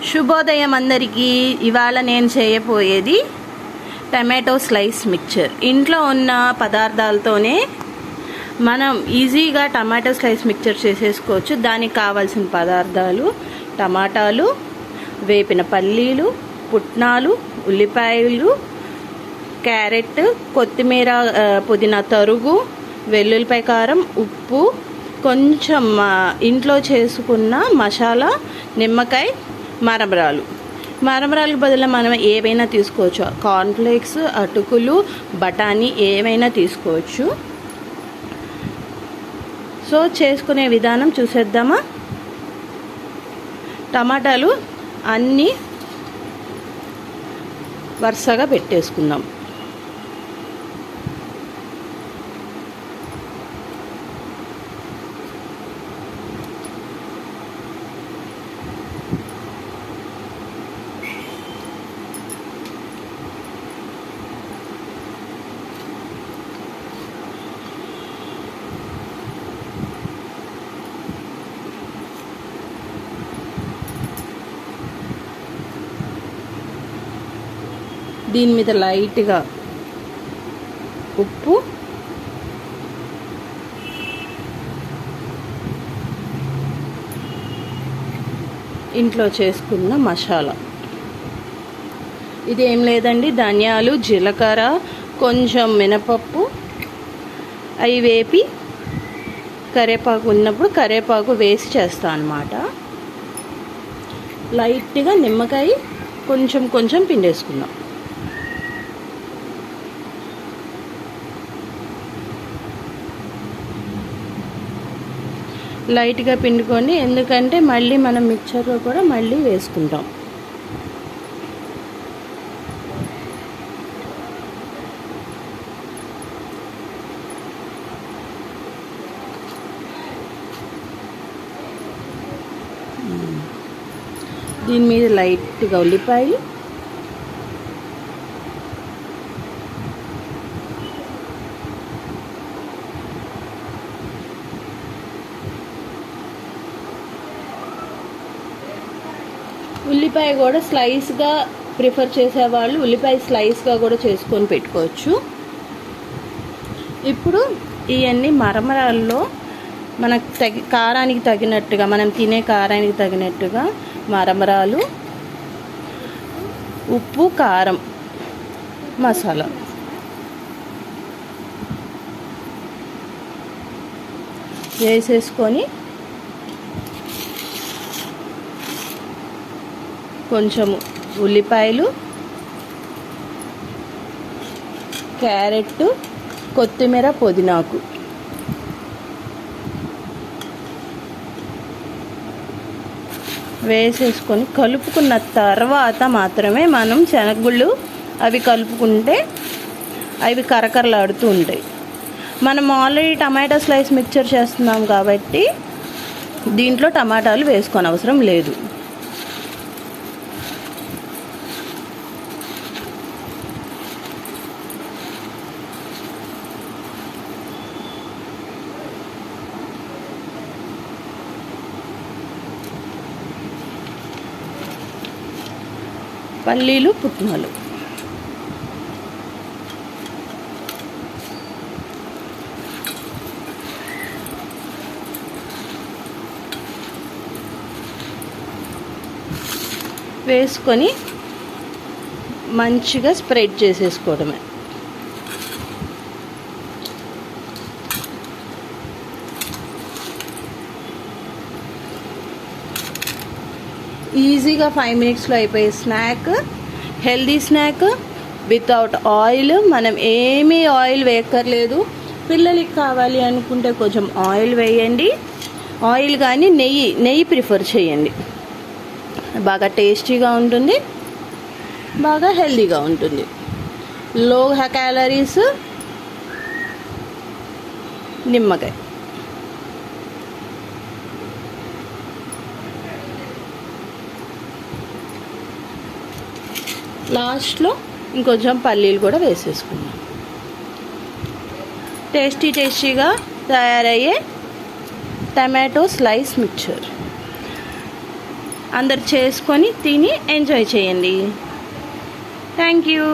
శుభోదయం అందరికీ. ఇవాళ నేను చేయబోయేది టమాటో స్లైస్ మిక్చర్. ఇంట్లో ఉన్న పదార్థాలతోనే మనం ఈజీగా టమాటో స్లైస్ మిక్చర్ చేసేసుకోవచ్చు. దానికి కావాల్సిన పదార్థాలు టమాటాలు, వేపిన పల్లీలు, పుట్నాలు, ఉల్లిపాయలు, క్యారెట్, కొత్తిమీర, పుదీనా తరుగు, వెల్లుల్లిపాయ కారం, ఉప్పు, కొంచెం ఇంట్లో చేసుకున్న మసాలా, నిమ్మకాయ, మరమరాలకు బదులు మనం ఏవైనా తీసుకోవచ్చు. కార్న్ఫ్లేక్స్, అటుకులు, బఠానీ ఏవైనా తీసుకోవచ్చు. సో చేసుకునే విధానం చూసేద్దామా. టమాటాలు అన్నీ వరుసగా పెట్టేసుకుందాం. దీని మీద లైట్గా ఉప్పు, ఇంట్లో చేసుకున్న మసాలా. ఇది ఏం లేదండి, ధనియాలు, జీలకర్ర, కొంచెం మినపప్పు, అవి వేపి కరివేపాకు ఉన్నప్పుడు కరివేపాకు వేసి చేస్తాను అన్నమాట. లైట్గా నిమ్మకాయ కొంచెం పిండేసుకుందాం. లైట్గా పిండుకొని, ఎందుకంటే మళ్ళీ మనం మిక్చర్లో కూడా మళ్ళీ వేసుకుంటాం. దీని మీద లైట్గా ఉల్లిపాయలు, ఉల్లిపాయ కూడా స్లైస్గా ప్రిఫర్ చేసేవాళ్ళు ఉల్లిపాయ స్లైస్గా కూడా చేసుకొని పెట్టుకోవచ్చు. ఇప్పుడు ఇవన్నీ మరమరాల్లో మనకు కారానికి తగినట్టుగా, మనం తినే కారానికి తగినట్టుగా మరమరాలు, ఉప్పు, కారం, మసాలా వేసేసుకొని కొంచెం ఉల్లిపాయలు, క్యారెట్, కొత్తిమీర, పుదీనాకు వేసేసుకొని కలుపుకున్న తర్వాత మాత్రమే మనం శనగగుళ్ళు అవి కలుపుకుంటే అవి కరకరలాడుతూ ఉంటాయి. మనం ఆల్రెడీ టమాటా స్లైస్ మిక్చర్ చేస్తున్నాం కాబట్టి దీంట్లో టమాటాలు వేసుకోని అవసరం లేదు. పల్లీలు, పుట్నాలు వేసుకొని మంచిగా స్ప్రెడ్ చేసేసుకోవడమే. ఈజీగా 5 మినిట్స్లో అయిపోయే snack, healthy snack without oil. మనం ఏమీ ఆయిల్ వేయక్కర్లేదు. పిల్లలకి కావాలి అనుకుంటే కొంచెం ఆయిల్ వేయండి. ఆయిల్ కానీ నెయ్యి ప్రిఫర్ చేయండి. బాగా టేస్టీగా ఉంటుంది, బాగా హెల్దీగా ఉంటుంది. లో క్యాలరీస్, నిమ్మకాయ. లాస్ట్లో ఇంకొంచెం పల్లీలు కూడా వేసేసుకున్నాం. టేస్టీగా తయారయ్యే టమాటో స్లైస్ మిక్చర్. అందరు చేసుకొని తిని ఎంజాయ్ చేయండి. Thank you.